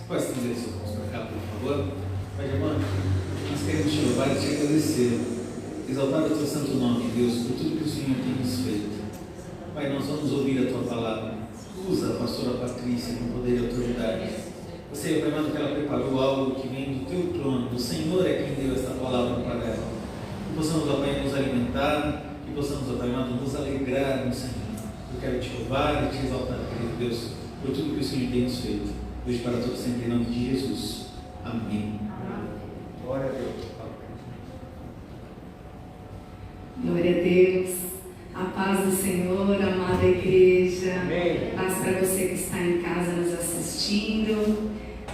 Pode estender seus mãos para cá, por favor. Pai amado, nós queremos te louvar e te agradecer, exaltar o teu santo nome, Deus, por tudo que o Senhor tem nos feito. Pai, nós vamos ouvir a tua palavra. Usa a pastora Patrícia com poder e autoridade. Você, Pai amado, que ela preparou algo que vem do teu trono. O Senhor é quem deu esta palavra para ela. Que possamos, ó Pai, nos alimentar, que possamos, ó Pai amado, nos alegrar no Senhor. Eu quero te louvar e te exaltar, querido Deus, por tudo que o Senhor tem nos feito. Hoje para todos sempre, em nome de Jesus. Amém. Glória a Deus. Glória a Deus. A paz do Senhor, amada igreja. Amém. Paz para você que está em casa nos assistindo.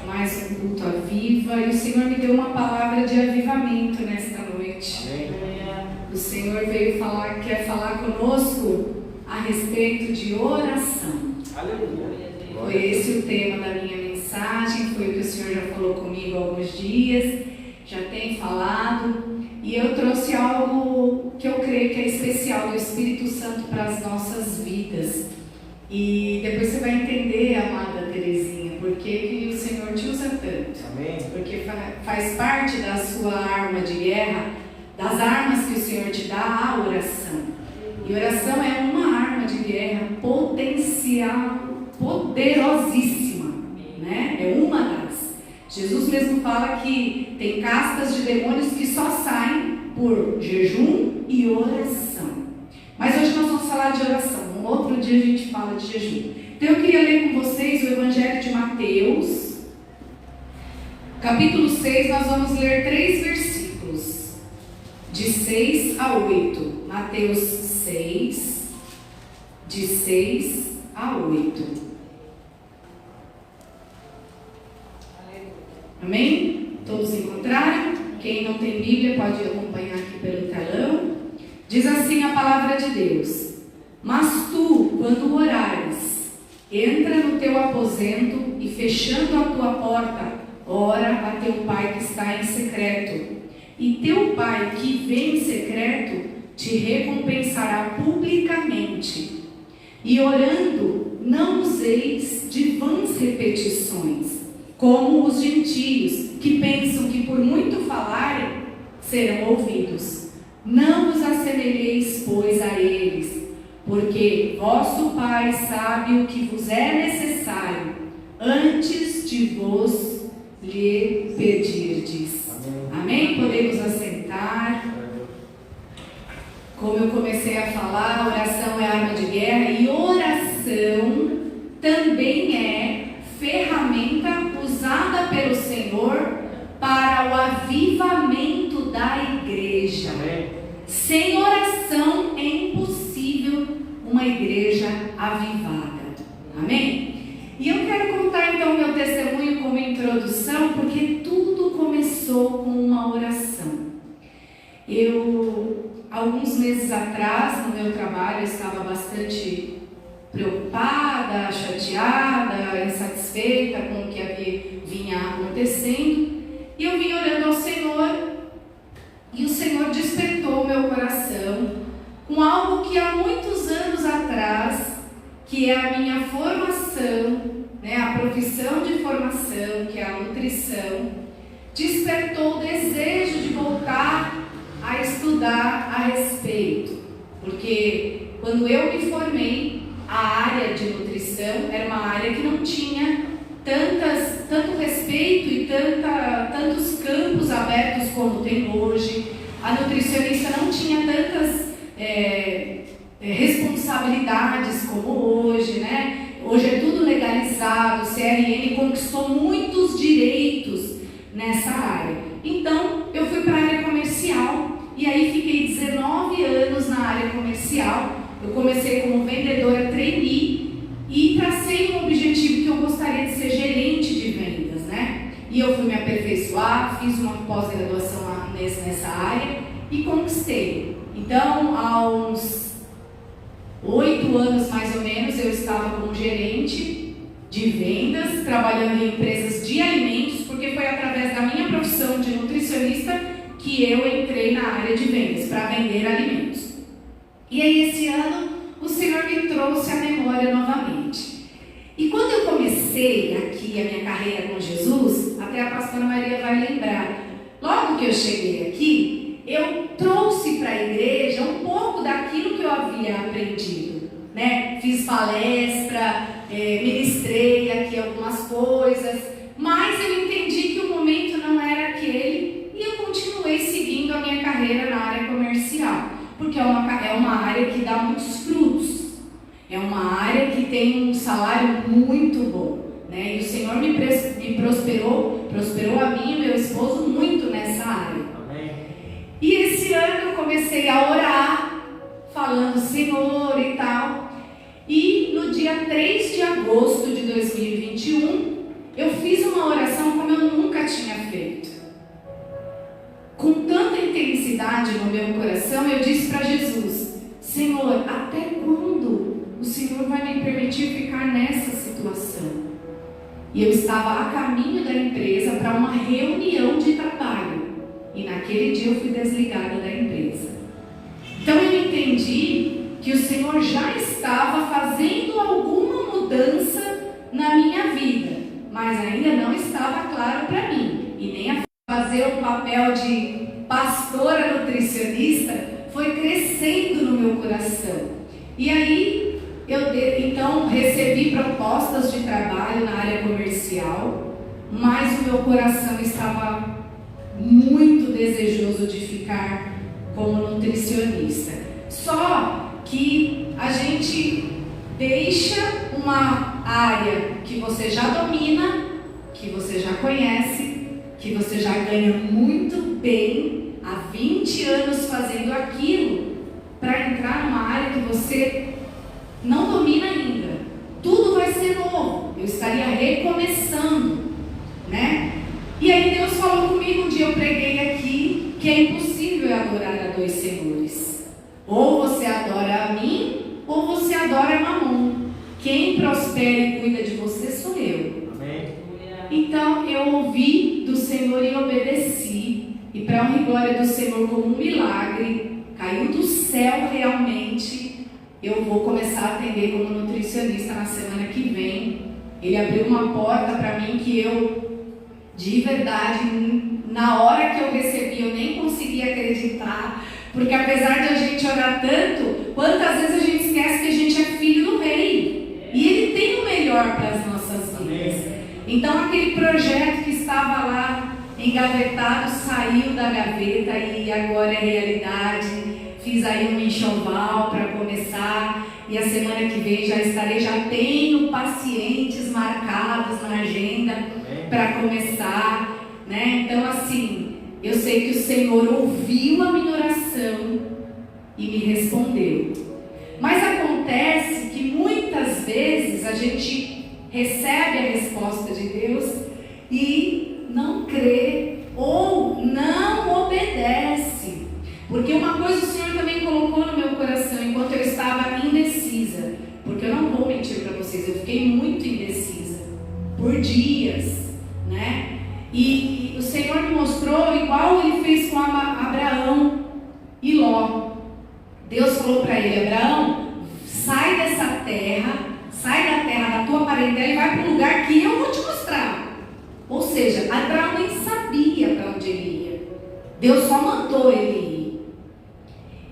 Mais um culto à viva. E o Senhor me deu uma palavra de avivamento nesta noite. Amém. O Senhor veio falar, quer falar conosco a respeito de oração. Aleluia. Foi esse o tema da minha mensagem, foi o que o Senhor já falou comigo há alguns dias, já tem falado, e eu trouxe algo que eu creio que é especial do Espírito Santo para as nossas vidas. E depois você vai entender, amada Terezinha, por que o Senhor te usa tanto. Amém. Porque faz parte da sua arma de guerra, das armas que o Senhor te dá, a oração. E oração é uma arma de guerra poderosíssima, né? É uma das. Jesus mesmo fala que tem castas de demônios que só saem por jejum e oração. Mas hoje nós vamos falar de oração. Um outro dia a gente fala de jejum. Então eu queria ler com vocês o Evangelho de Mateus, capítulo 6. Nós vamos ler 3 versículos, de 6 a 8. Mateus 6, de 6 a 8. Amém? Todos encontraram? Quem não tem Bíblia pode acompanhar aqui pelo telão. Diz assim a palavra de Deus: Mas tu, quando orares, entra no teu aposento e, fechando a tua porta, ora a teu Pai que está em secreto. E teu Pai que vem em secreto te recompensará publicamente. E orando, não useis de vãs repetições, como os gentios, que pensam que por muito falarem, serão ouvidos. Não vos assemelheis, pois, a eles, porque vosso Pai sabe o que vos é necessário, antes de vos lhe pedirdes. Amém? Podemos assentar. Como eu comecei a falar, oração é arma de guerra, e oração também é ferramenta usada pelo Senhor para o avivamento da igreja. Amém. Sem oração é impossível uma igreja avivada. Amém? E eu quero contar então meu testemunho como introdução, porque tudo começou com uma oração. Alguns meses atrás, no meu trabalho, eu estava bastante preocupada, chateada, insatisfeita com o que vinha acontecendo, e eu vim orando ao Senhor, e o Senhor despertou o meu coração com algo que há muitos anos atrás, que é a minha formação, né, a profissão de formação, que é a nutrição, despertou o desejo de voltar a estudar a respeito, porque quando eu me formei, a área de nutrição era uma área que não tinha tanto respeito e tantos campos abertos como tem hoje. A nutricionista não tinha tantas responsabilidades como hoje, né? Hoje é tudo legalizado, o CRM conquistou muitos direitos nessa área. Então, eu fui para a área comercial e aí fiquei 19 anos na área comercial. Eu comecei como vendedora trainee e tracei um objetivo que eu gostaria de ser gerente de vendas, né? E eu fui me aperfeiçoar, fiz uma pós-graduação nessa área e conquistei. Então, há uns 8 anos mais ou menos, eu estava como gerente de vendas, trabalhando em empresas de alimentos, porque foi através da minha profissão de nutricionista que eu entrei na área de vendas, para vender alimentos. E aí esse ano o Senhor me trouxe à memória novamente. E quando eu comecei aqui a minha carreira com Jesus, vai lembrar. Logo que eu cheguei aqui, eu trouxe para a igreja um pouco daquilo que eu havia aprendido, né? Fiz palestra, ministrei aqui algumas coisas, mas eu entendi que o momento não era aquele e eu continuei seguindo a minha carreira na área comercial, porque é uma área que dá muitos frutos, é uma área que tem um salário muito bom, né? E o Senhor me prosperou a mim e meu esposo muito nessa área. Amém. E esse ano eu comecei a orar, falando Senhor e tal. E no dia 3 de agosto de 2021, eu fiz uma oração como eu nunca tinha feito. Com tanta intensidade no meu coração, eu disse para Jesus: Senhor, até quando o Senhor vai me permitir ficar nessa situação? E eu estava a caminho da empresa para uma reunião de trabalho. E naquele dia eu fui desligada da empresa. Então eu entendi que o Senhor já estava fazendo alguma mudança na minha vida, mas ainda não estava claro para mim. E nem a fazer o papel de pastora nutricionista foi crescendo no meu coração. E aí eu então recebi propostas de trabalho na área comercial, mas o meu coração estava muito desejoso de ficar como nutricionista. Só que a gente deixa uma área que você já domina, que você já conhece, que você já ganha muito bem, há 20 anos fazendo aquilo, para entrar numa área que você não domina ainda. Tudo vai ser novo, eu estaria recomeçando, né? E aí Deus falou comigo, um dia eu preguei aqui, que é impossível adorar a dois senhores. Ou você adora a mim, ou você adora a Mamon. Quem prospera e cuida de você sou eu. Amém. Então eu ouvi do Senhor e obedeci. E para a honra e glória do Senhor, como um milagre, caiu do céu realmente. Eu vou começar a atender como nutricionista na semana que vem. Ele abriu uma porta para mim que eu, de verdade, na hora que eu recebi, eu nem conseguia acreditar. Porque apesar de a gente orar tanto, quantas vezes a gente esquece que a gente é filho do rei. E ele tem o melhor para as nossas vidas. Então aquele projeto que estava lá engavetado saiu da gaveta e agora é realidade. Fiz aí um enxoval para começar. E a semana que vem já tenho pacientes marcados na agenda para começar, né? Então assim, eu sei que o Senhor ouviu a minha oração e me respondeu. Mas acontece que muitas vezes a gente recebe a resposta de Deus e não crê ou não obedece. Porque uma coisa o Senhor também colocou no meu coração enquanto eu estava indecisa. Porque eu não vou mentir para vocês, eu fiquei muito indecisa por dias, né? E o Senhor me mostrou igual ele fez com Abraão e Ló. Deus falou para ele: Abraão, sai dessa terra, sai da terra da tua parentela e vai para um lugar que eu vou te mostrar. Ou seja, Abraão nem sabia para onde ele ia. Deus só mandou ele ir.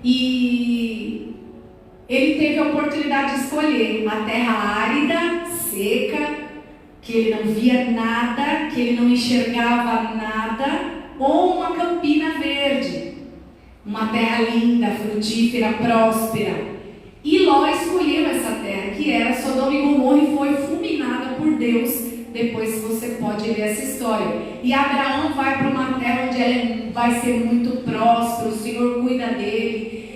E ele teve a oportunidade de escolher uma terra árida, seca, que ele não via nada, que ele não enxergava nada, ou uma campina verde, uma terra linda, frutífera, próspera. E Ló escolheu essa terra, que era Sodoma e Gomorra, e foi fulminada por Deus. Depois você pode ler essa história. E Abraão vai para uma terra onde ele vai ser muito próspero, o Senhor cuida dele.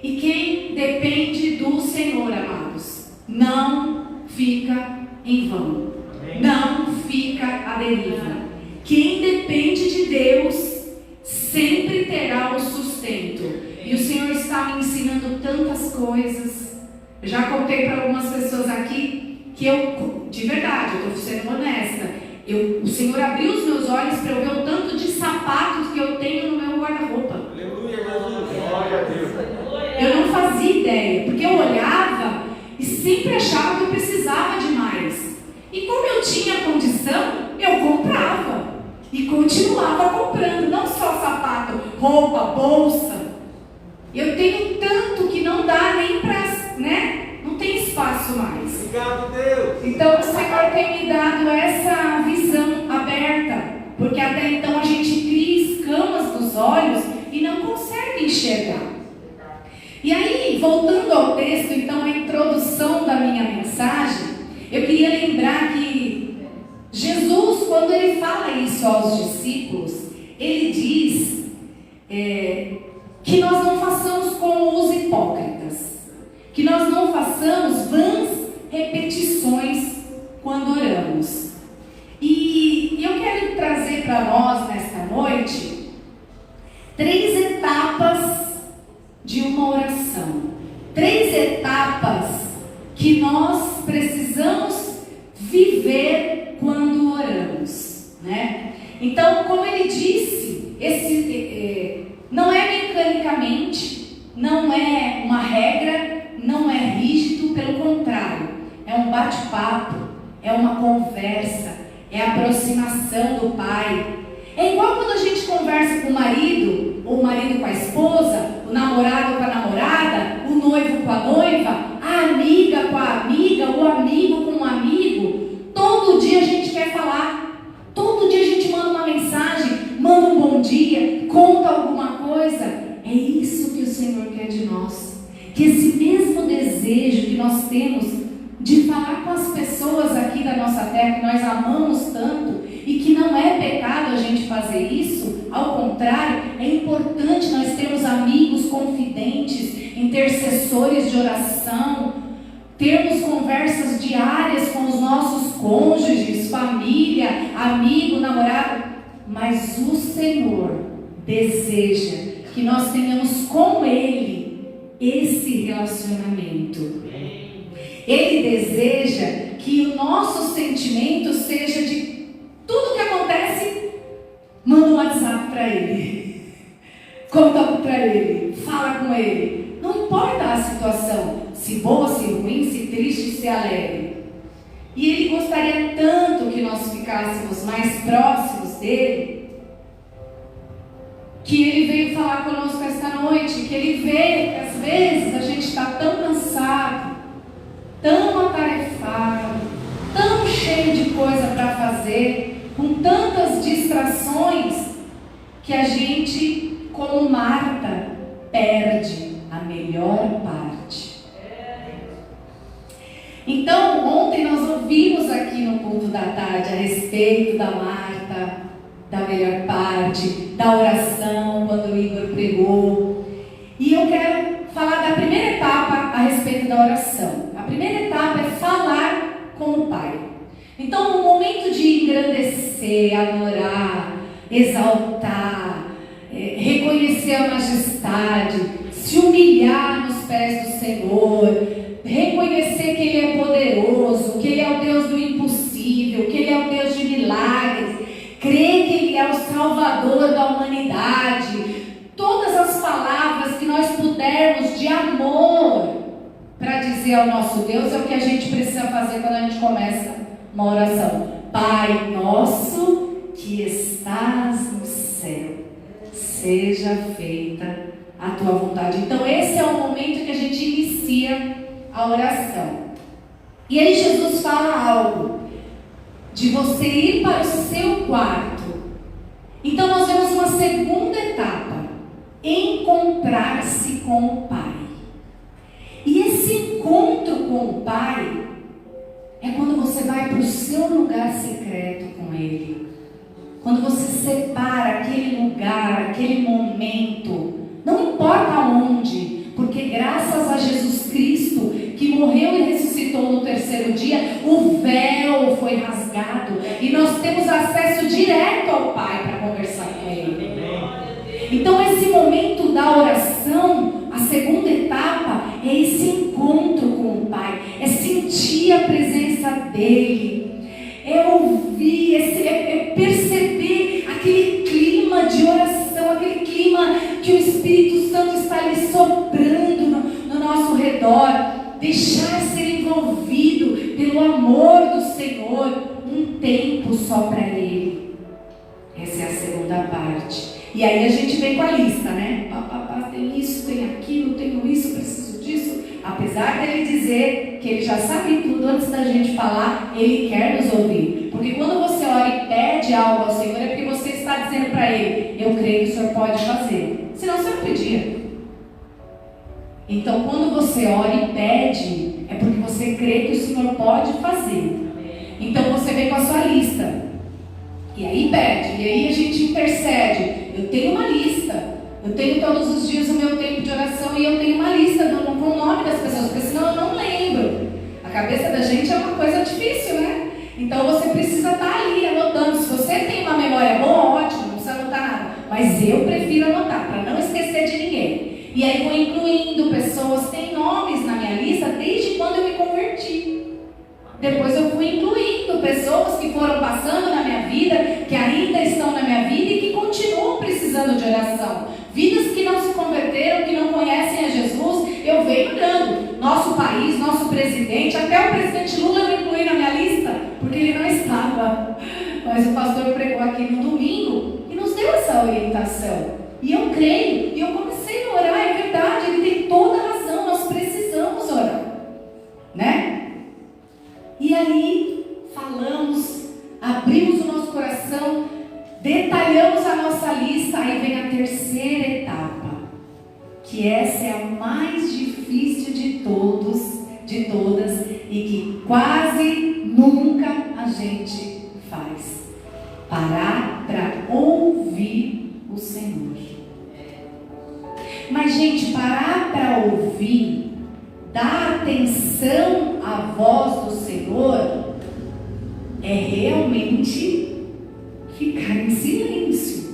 E quem depende do Senhor, amados, não fica em vão. Não fica à deriva. Quem depende de Deus sempre terá o sustento. E o Senhor está me ensinando tantas coisas. Eu já contei para algumas pessoas aqui que eu, de verdade, eu estou sendo honesta, o Senhor abriu os meus olhos para eu ver o tanto de sapatos que eu tenho no meu guarda-roupa. Aleluia, glória a Deus. Eu não fazia ideia, porque eu olhava e sempre achava que eu precisava de mais. E como eu tinha condição, eu comprava. E E continuava comprando, não só sapato, roupa, bolsa. Eu tenho tanto que não dá nem para, né? Não tem espaço mais. Obrigado, Deus. Então o Senhor tem me dado essa visão aberta, porque até então a gente cria escamas nos olhos e não consegue enxergar. E aí, voltando ao texto, então a introdução da minha mensagem, eu queria lembrar que Jesus, quando ele fala isso aos discípulos, ele diz que nós não façamos como os hipócritas, que nós não façamos vãs repetições quando oramos. E eu quero trazer para nós nesta noite 3 etapas de uma oração, 3 etapas que nós precisamos viver quando oramos, né? Então, como ele disse, não é mecanicamente, não é uma regra, não é rígido, pelo contrário, é um bate-papo, é uma conversa, é a aproximação do Pai. É igual quando a gente conversa com o marido com a esposa, o namorado com a namorada, o noivo com a noiva, a amiga com a amiga, o amigo com o amigo. Todo dia a gente quer falar, todo dia a gente manda uma mensagem, manda um bom dia, conta alguma coisa. É isso que o Senhor quer de nós, que esse mesmo desejo que nós temos de falar com as pessoas aqui da nossa terra, que nós amamos tanto, e que não é pecado a gente fazer isso, ao contrário, é importante nós termos amigos confidentes, intercessores de oração, termos conversas diárias com os nossos cônjuges, família, amigo, namorado, mas o Senhor deseja que nós tenhamos com Ele esse relacionamento. Ele deseja que o nosso sentimento seja de tudo que acontece, manda um WhatsApp para Ele, conta para Ele, fala com Ele. Não importa a situação, se boa, se ruim, se triste, se alegre. E Ele gostaria tanto que nós ficássemos mais próximos dEle, que Ele veio falar conosco esta noite, que Ele vê que às vezes a gente está tão cansado, tão atarefado, tão cheio de coisa para fazer, com tantas distrações, que a gente, como Marta, perde a melhor parte. Então, ontem nós ouvimos aqui no culto da tarde a respeito da Marta, da melhor parte, da oração, quando o Igor pregou. E eu quero falar da primeira etapa a respeito da oração. A primeira etapa é falar com o Pai. Então, no momento de engrandecer, adorar, exaltar, reconhecer a majestade, se humilhar nos pés do Senhor, reconhecer que Ele é poderoso, que Ele é o Deus do impossível, que Ele é o Deus de milagres, crer que Ele é o Salvador da humanidade, todas as palavras que nós pudermos de amor para dizer ao nosso Deus é o que a gente precisa fazer quando a gente começa uma oração. Pai nosso que estás no céu, seja feita a tua vontade. Então esse é o momento que a gente inicia a oração. E aí Jesus fala algo de você ir para o seu quarto. Então nós vemos uma segunda etapa: encontrar-se com o Pai. E esse encontro com o Pai é quando você vai para o seu lugar secreto com Ele. Quando você separa aquele lugar, aquele momento, não importa onde, porque graças a Jesus Cristo, que morreu e ressuscitou no terceiro dia, o véu foi rasgado e nós temos acesso direto ao Pai para conversar com Ele. Então esse momento da oração, a segunda etapa, é esse encontro com o Pai, é sentir a presença dEle, é ouvir, é perceber aquele clima de oração, aquele clima que o Espírito Santo está ali soprando no nosso redor, deixar ser envolvido pelo amor do Senhor, um tempo só para Ele. Essa segunda parte. E aí a gente vem com a lista, né? Tem isso, tem aquilo, tenho isso, preciso disso. Apesar dele dizer que ele já sabe tudo antes da gente falar, ele quer nos ouvir. Porque quando você ora e pede algo ao Senhor, é porque você está dizendo para Ele: eu creio que o Senhor pode fazer. Senão você não pedia. Então, quando você ora e pede, é porque você crê que o Senhor pode fazer. Então, você vem com a sua lista. E aí pede. E aí a gente intercede. Eu tenho uma lista. Eu tenho todos os dias o meu tempo de oração e eu tenho uma lista com o nome das pessoas, porque senão eu não lembro. A cabeça da gente é uma coisa difícil, né? Então você precisa estar ali anotando. Se você tem uma memória boa, ótimo, não precisa anotar nada. Mas eu prefiro anotar, para não esquecer de ninguém. E aí vou incluindo pessoas, tem nomes na minha lista desde quando eu me converti. Depois eu fui incluindo pessoas que foram passando na minha vida, que ainda estão na minha vida e que continuam precisando de oração. Vidas que não se converteram, que não conhecem a Jesus, eu venho dando. Nosso país, nosso presidente, até o presidente Lula eu incluí na minha lista, porque ele não estava. Mas o pastor pregou aqui no domingo e nos deu essa orientação. E eu creio, e eu comecei a orar, é verdade, ele tem toda a razão, nós precisamos orar. Né? E aí, falamos, abrimos o nosso coração, detalhamos a nossa lista, aí vem a terceira etapa, que essa é a mais difícil de todas, e que quase nunca a gente faz. Parar para ouvir o Senhor. Mas, gente, parar para ouvir, dar atenção à voz do Senhor, é realmente ficar em silêncio.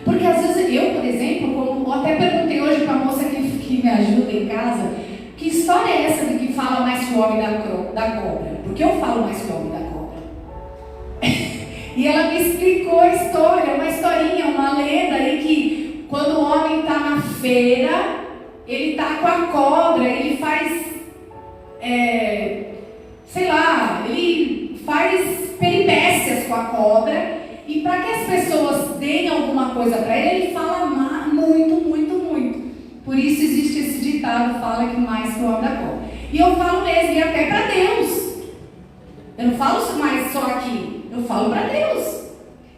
Porque às vezes eu, por exemplo, como até perguntei hoje para a moça que me ajuda em casa, que história é essa de que fala mais que o homem da cobra? Porque eu falo mais que o homem da cobra. E ela me explicou a história, uma historinha, uma lenda aí que quando o homem está na feira, ele está com a cobra, ele faz, ele faz peripécias com a cobra, e para que as pessoas deem alguma coisa para ele, ele fala muito, muito, muito. Por isso existe esse ditado, fala que mais que o homem da cobra. E eu falo mesmo, e até para Deus. Eu não falo mais só aqui, eu falo para Deus.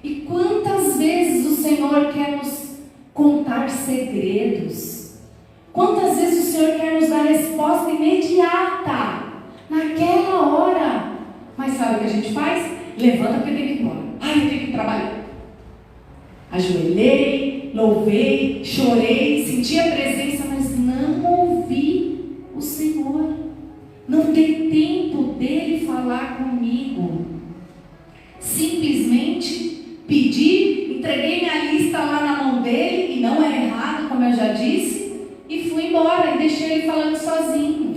E quantas vezes o Senhor quer nos contar segredos? Quantas vezes o Senhor quer nos dar resposta imediata, naquela hora? Mas sabe o que a gente faz? Levanta porque tem que ir embora. Ai, eu tenho que trabalhar. Ajoelhei, louvei, chorei, senti a presença, mas não ouvi o Senhor. Não dei tempo dele falar comigo. Simplesmente pedi, entreguei minha lista lá na mão dele, e não é errado, como eu já disse, e fui embora e deixei ele falando sozinho.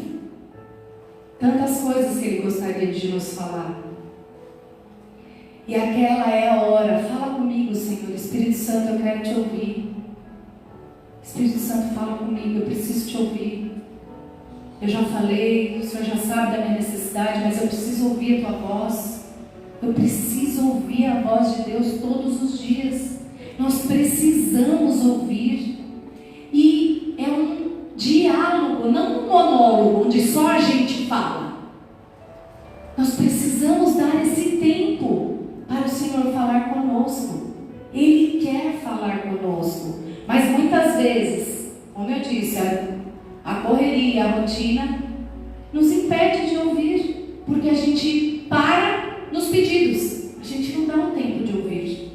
Tantas coisas que ele gostaria de nos falar. E aquela é a hora. Fala comigo, Senhor. Espírito Santo, eu quero te ouvir. Espírito Santo, fala comigo, eu preciso te ouvir. Eu já falei, o Senhor já sabe da minha necessidade, mas eu preciso ouvir a tua voz. Eu preciso ouvir a voz de Deus todos os dias. Nós precisamos ouvir. E é um diálogo, não um monólogo, onde só a gente fala. Nós precisamos dar esse tempo para o Senhor falar conosco. Ele quer falar conosco. Mas muitas vezes, como eu disse, a correria, a rotina nos impede de ouvir, porque a gente para nos pedidos, a gente não dá um tempo de ouvir.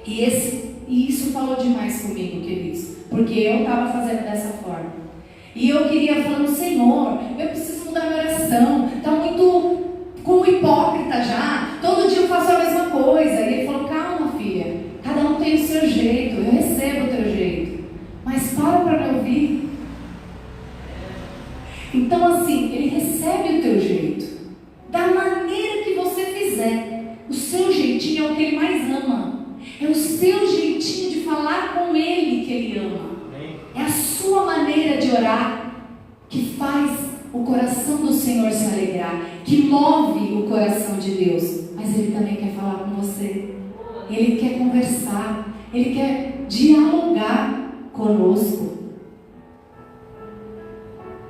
E isso falou demais comigo, queridos, porque eu estava fazendo dessa forma. E eu queria falando, Senhor, eu preciso mudar minha oração, está muito como hipócrita já, todo dia eu faço a mesma coisa. E ele falou, calma filha, cada um tem o seu jeito, eu recebo o teu jeito, mas para me ouvir. Então assim, ele recebe o teu jeito, da maneira que você fizer. O seu jeitinho é o que ele mais ama, é o seu jeitinho de falar com ele que ele ama, é a sua maneira de orar que faz o coração do Senhor se alegrar, que move o coração de Deus. Mas Ele também quer falar com você. Ele quer conversar, Ele quer dialogar conosco.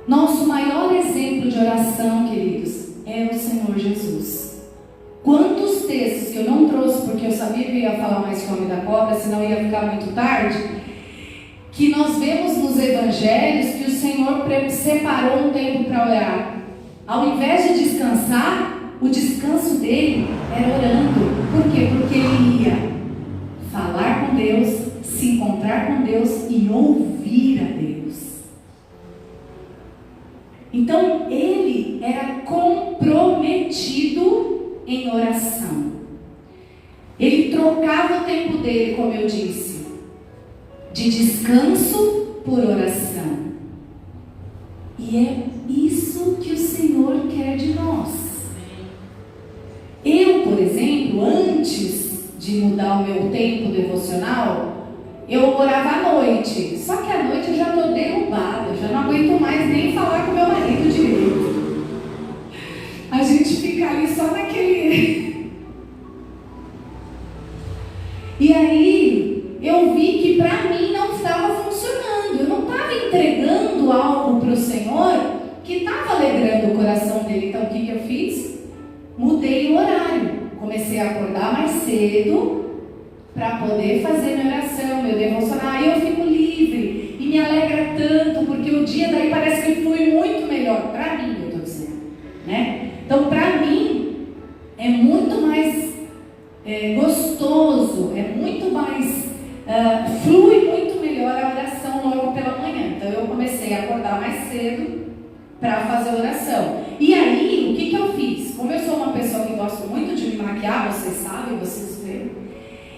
Nosso maior exemplo de oração, queridos, é o Senhor Jesus. Quantos textos que eu não trouxe, porque eu sabia que eu ia falar mais de Homem da Cobra, senão ia ficar muito tarde, que nós vemos nos evangelhos que o Senhor separou um tempo para orar. Ao invés de descansar, o descanso dele era orando. Por quê? Porque ele ia falar com Deus, se encontrar com Deus e ouvir a Deus. Então ele era comprometido em oração. Ele trocava o tempo dele, como eu disse, de descanso por oração. E é isso que o Senhor quer de nós. Eu, por exemplo, antes de mudar o meu tempo devocional, eu orava à noite. Só que à noite eu já estou derrubada, eu já não aguento mais nem falar com meu marido direito. A gente fica ali só naquele... E aí eu vi que para mim não estava funcionando. Eu não estava entregando algo para o Senhor que estava alegrando o coração dele. Então o que eu fiz? Mudei o horário. Comecei a acordar mais cedo para poder fazer minha oração, meu devocional. Aí eu fico livre e me alegra tanto, porque o dia daí parece que flui muito melhor. Para mim, eu estou dizendo, né? Então, para mim, é muito mais gostoso, é muito mais, flui muito melhor a oração logo pela manhã. Então, eu comecei a acordar mais cedo para fazer oração. E aí, o que eu fiz? Como eu sou uma pessoa que gosta muito de me maquiar, vocês sabem, vocês veem,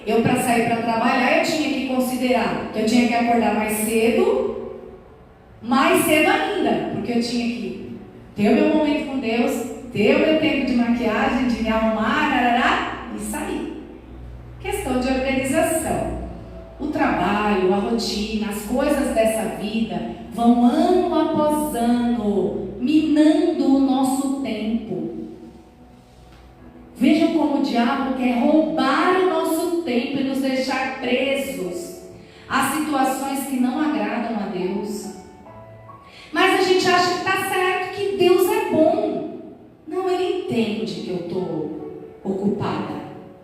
eu para sair para trabalhar, eu tinha que considerar que eu tinha que acordar mais cedo ainda, porque eu tinha que ter o meu momento com Deus, ter o meu tempo de maquiagem, de me arrumar, e sair. Questão de organização. O trabalho, a rotina, as coisas dessa vida vão ano após ano minando o nosso tempo. Vejam como o diabo quer roubar o nosso tempo e nos deixar presos a situações que não agradam a Deus. Mas a gente acha que está certo, que Deus é bom. Não, Ele entende que eu estou ocupada.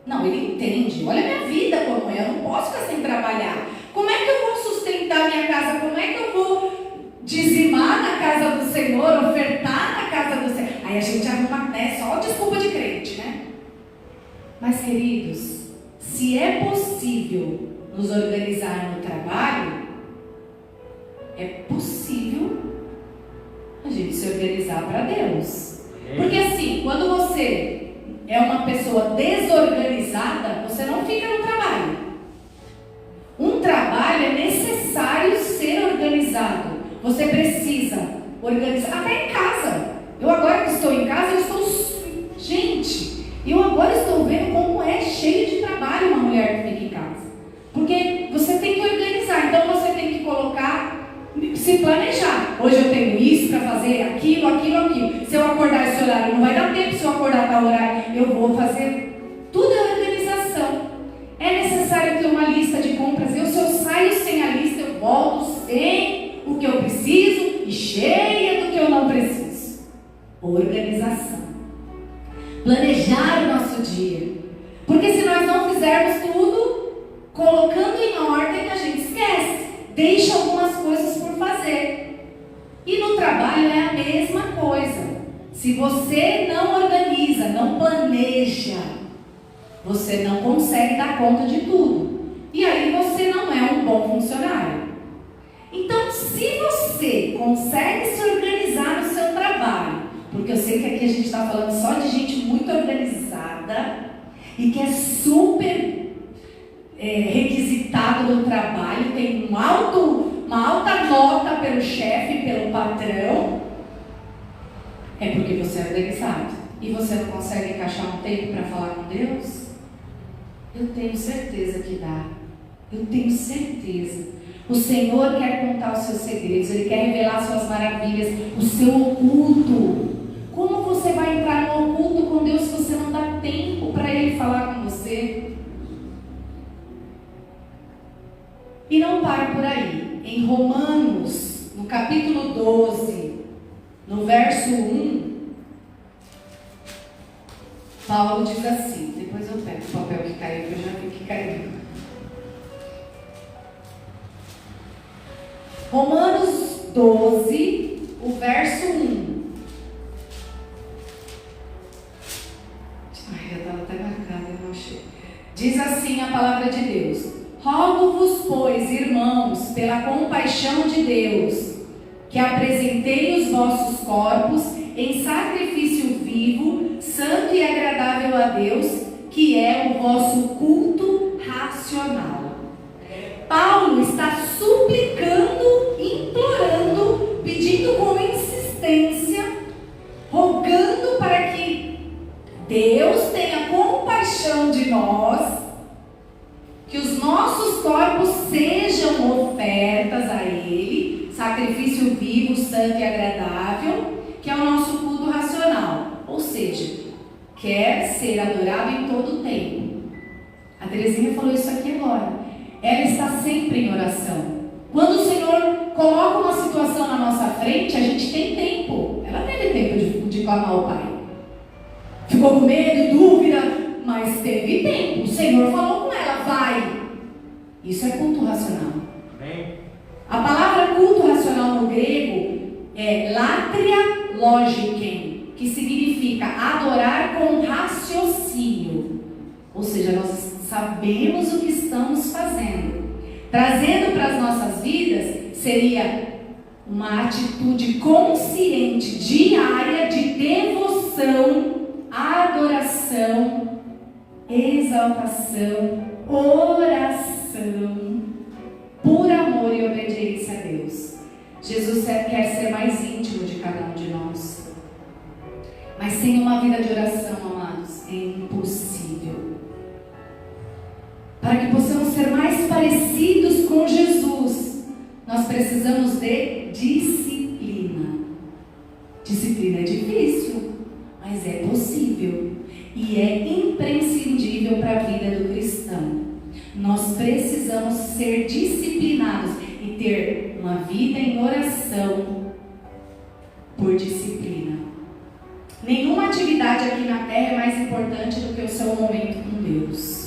Não, Ele entende. Olha a minha vida como é. Eu não posso ficar sem trabalhar. Como é que eu vou sustentar minha casa? Como é que eu vou dizimar na casa do Senhor? Ofertar na casa do Senhor? Aí a gente arruma, né? Só desculpa de crente, né? Mas, queridos, se é possível nos organizar no trabalho, é possível a gente se organizar para Deus. Porque assim, quando você é uma pessoa desorganizada, você não fica no trabalho. Um trabalho é necessário ser organizado. Você precisa organizar, até em casa. Eu agora que estou em casa, eu estou... Gente, eu agora estou vendo como é cheio de trabalho uma mulher que fica em casa. Porque você tem que organizar, então você tem que colocar, se planejar. Hoje eu tenho isso para fazer, aquilo. Se eu acordar esse horário, não vai dar tempo. Se eu acordar tal horário, eu vou fazer. Tudo é organização. É necessário ter uma lista de compras. Se eu saio sem a lista, eu volto sem o que eu preciso e cheia do que eu não preciso. Organização. Planejar o nosso dia. Porque se nós não fizermos tudo, colocando em ordem, a gente esquece. Deixa algumas coisas por fazer. E no trabalho é a mesma coisa. Se você não organiza, não planeja, você não consegue dar conta de tudo. E aí você não é um bom funcionário. Então, se você consegue se organizar no seu trabalho, porque eu sei que aqui a gente está falando só de gente muito organizada e que é super requisitado no trabalho, tem uma alta nota pelo chefe, pelo patrão, é porque você é organizado. E você não consegue encaixar um tempo para falar com Deus? Eu tenho certeza que dá. Eu tenho certeza. O Senhor quer contar os seus segredos, Ele quer revelar suas maravilhas, o seu oculto. Como você vai entrar no oculto com Deus se você não dá tempo para Ele falar com você? paro por aí. Em Romanos, no capítulo 12, no verso 1, Paulo diz assim, depois eu pego o papel que caiu, que eu já vi que caiu. Romanos 12, o verso 1. Ai, eu estava até marcada, eu não achei. Diz assim a palavra de Deus: rogo-vos, pois, irmãos, pela compaixão de Deus, que apresentei os vossos corpos em sacrifício vivo, santo e agradável a Deus, que é o vosso culto racional. Paulo está suplicando, implorando, pedindo com insistência, rogando para que Deus tenha compaixão de nós, que os nossos corpos sejam ofertas a Ele, sacrifício vivo, santo e agradável, que é o nosso culto racional. Ou seja, quer ser adorado em todo o tempo. A Terezinha falou isso aqui agora. Ela está sempre em oração. Quando o Senhor coloca uma situação na nossa frente, a gente tem tempo. Ela teve tempo de clamar ao Pai. Ficou com medo, dúvida, mas teve tempo. O Senhor falou com ela, vai. Isso é culto racional. Amém. A palavra culto racional no grego é latria logiken, que significa adorar com raciocínio. Ou seja, nós sabemos o que estamos fazendo. Trazendo para as nossas vidas, seria uma atitude consciente, diária, de devoção, adoração, exaltação, oração, por amor e obediência a Deus. Jesus quer ser mais íntimo de cada um de nós. Mas sem uma vida de oração, amados, é impossível. Para que possamos ser mais parecidos com Jesus, nós precisamos de disciplina. Disciplina é difícil, mas é possível e é imprescindível para a vida do cristão. Nós precisamos ser disciplinados e ter uma vida em oração por disciplina. Nenhuma atividade aqui na terra é mais importante do que o seu momento com Deus.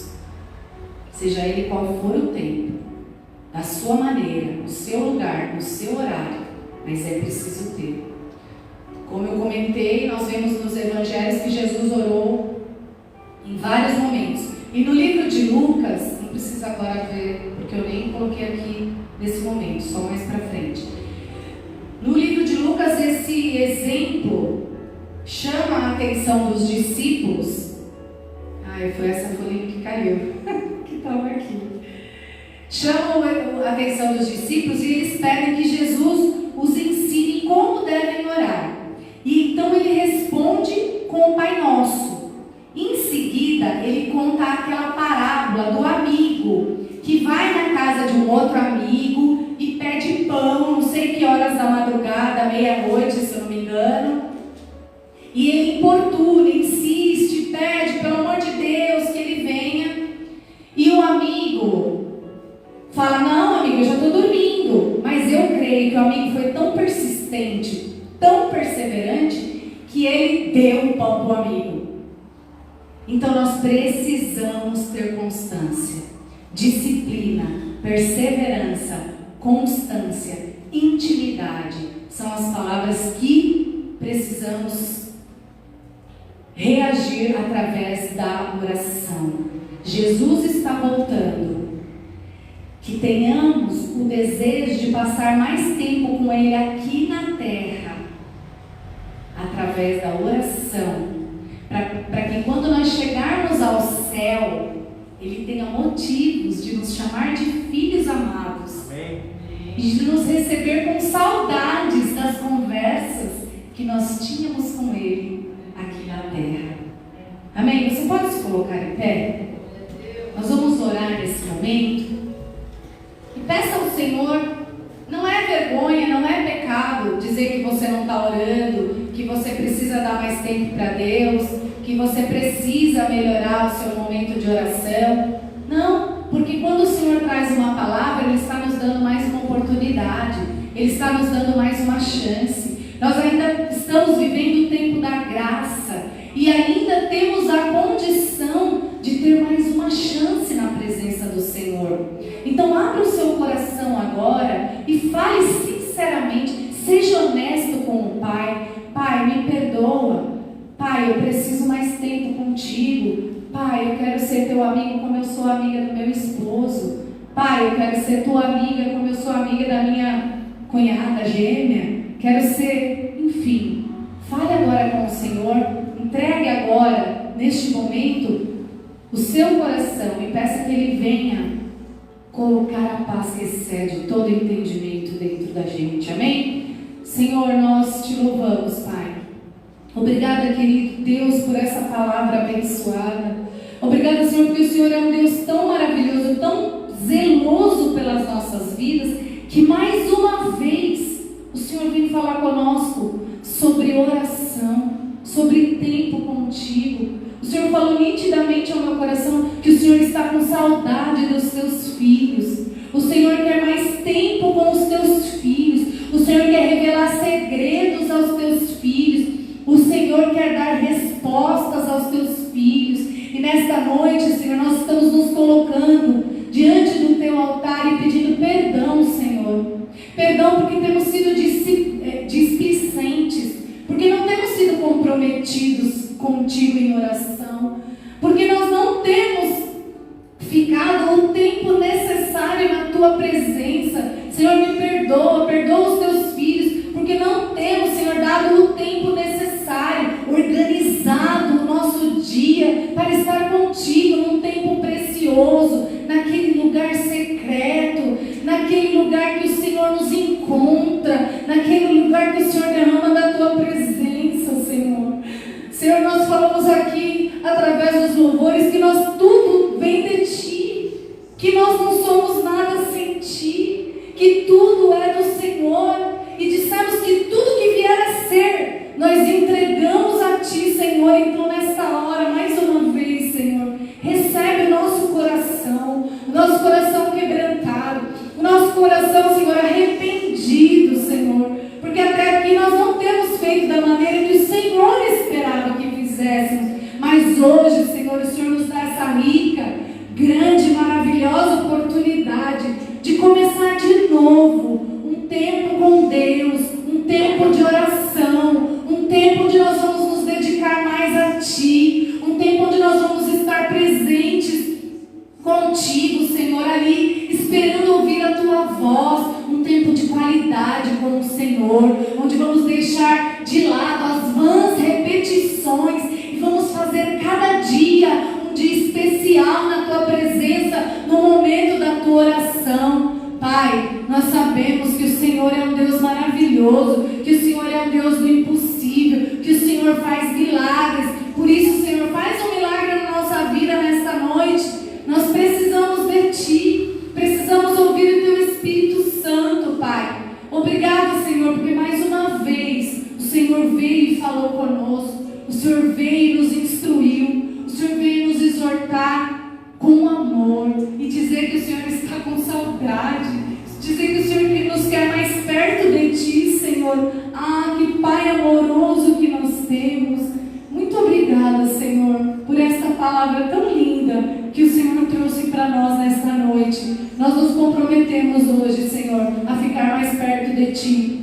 Seja ele qual for o tempo, da sua maneira, no seu lugar, no seu horário, mas é preciso ter. Como eu comentei, nós vemos nos evangelhos que Jesus orou em vários momentos. E no livro de Lucas, não precisa agora ver, porque eu nem coloquei aqui nesse momento, só mais para frente. No livro de Lucas, esse exemplo chama a atenção dos discípulos. Foi essa folhinha que caiu, que estava aqui. Chama a atenção dos discípulos e eles pedem que Jesus os ensine como devem orar. E então ele responde com o Pai Nosso. Em seguida, ele conta aquela parábola do amigo que vai na casa de um outro amigo e pede pão, não sei que horas da madrugada, meia-noite, se eu não me engano. E ele importuna, insiste, pede, pelo amor de Deus, que ele venha. E o amigo fala: não, amigo, eu já estou dormindo. Mas eu creio que o amigo foi tão persistente, tão perseverante, que ele deu o pão para o amigo. Então nós precisamos ter constância, disciplina, perseverança, constância, intimidade. São as palavras que precisamos reagir através da oração. Jesus está voltando. Que tenhamos o desejo de passar mais tempo com Ele aqui na terra, através da oração, para que quando nós chegarmos ao céu, Ele tenha motivos de nos chamar de filhos amados. Amém. E de nos receber com saudades das conversas que nós tínhamos com Ele aqui na terra. Amém? Você pode se colocar em pé? Nós vamos orar nesse momento. E peça ao Senhor, não é vergonha, não é pecado dizer que você não está orando, que você precisa dar mais tempo para Deus, que você precisa melhorar o seu momento de oração. Não, porque porque quando o Senhor traz uma palavra, Ele está nos dando mais uma oportunidade, Ele está nos dando mais uma chance. Nós ainda estamos vivendo o tempo da graça e ainda temos a condição de ter mais uma chance na presença do Senhor. Então abra o seu coração agora e fale sinceramente, seja honesto com o Pai. Pai, me perdoa. Pai, eu preciso mais tempo contigo. Pai, eu quero ser teu amigo como eu sou amiga do meu esposo. Pai, eu quero ser tua amiga como eu sou amiga da minha cunhada gêmea. Quero ser, enfim. Fale agora com o Senhor. Entregue agora, neste momento, o seu coração e peça que Ele venha colocar a paz que excede todo entendimento dentro da gente. Amém? Senhor, nós te louvamos, Pai. Obrigada, querido Deus, por essa palavra abençoada. Obrigada, Senhor, porque o Senhor é um Deus tão maravilhoso, tão zeloso pelas nossas vidas, que mais uma vez o Senhor vem falar conosco sobre oração, sobre tempo contigo. O Senhor falou nitidamente ao meu coração que o Senhor está com saudade dos seus filhos. O Senhor quer mais tempo com os teus filhos. O Senhor quer revelar segredos aos teus filhos. O Senhor quer dar respostas aos teus filhos. E nesta noite, Senhor, nós estamos nos colocando diante do teu altar e pedindo perdão, Senhor. Perdão porque temos sido displicentes, porque não temos sido comprometidos contigo em oração, porque nós não temos ficado o tempo necessário na tua presença. Senhor, me perdoa, perdoa os teus filhos, porque não temos, Senhor, dado o tempo necessário, organizado o nosso dia para estar contigo num tempo precioso, naquele lugar secreto, naquele lugar que o Senhor nos encontra, naquele lugar que o Senhor derrama da tua presença, Senhor. Senhor, nós falamos aqui, através dos louvores, que nós tudo vem de Ti, que nós não somos nada sem Ti, que tudo é do Senhor, e dissemos que tudo que vier a ser, nós entregamos a Ti, Senhor. Então nesta hora, mais uma vez, Senhor, recebe o nosso coração quebrantado, o nosso coração, Senhor, arrependido, Senhor, porque até aqui nós não temos feito da maneira que o Senhor esperava que fizéssemos, mas hoje, Senhor, o Senhor nos dá essa rica, grande, maravilhosa oportunidade de começar de novo, um tempo com Deus, um tempo de oração, um tempo onde nós vamos nos dedicar mais a Ti, um tempo onde nós vamos estar presentes contigo, Senhor, ali esperando ouvir a Tua voz, um tempo de qualidade com o Senhor, onde vamos deixar de lado as vãs repetições e vamos fazer cada dia um dia especial na Tua presença, no momento da Tua oração. Pai, nós sabemos que o Senhor é um Deus maravilhoso, que o Senhor é um Deus do impossível, que o Senhor faz milagres. Por isso, Senhor, faz um milagre na nossa vida nesta noite. Nós precisamos de Ti, precisamos ouvir o Teu Espírito Santo, Pai. Obrigado, Senhor, porque mais uma vez o Senhor veio e falou conosco, o Senhor veio e nos instruiu, o Senhor veio nos exortar com amor e dizer que o Senhor está com saudade, dizer que o Senhor nos quer mais perto de Ti, Senhor. Ah, que Pai amoroso que nós temos. Muito obrigada, Senhor, por esta palavra tão linda que o Senhor trouxe para nós nesta noite. Nós nos comprometemos hoje, Senhor, a ficar mais perto de Ti,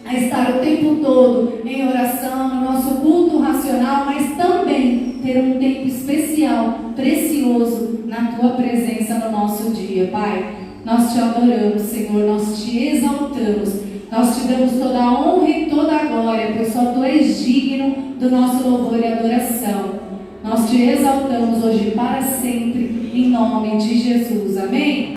a estar o tempo todo em oração, no nosso culto racional, mas também ter um tempo especial, precioso, na Tua presença no nosso dia, Pai. Nós Te adoramos, Senhor, nós Te exaltamos, nós Te damos toda a honra e toda a glória, pois só Tu és digno do nosso louvor e adoração. Nós Te exaltamos hoje para sempre, em nome de Jesus. Amém?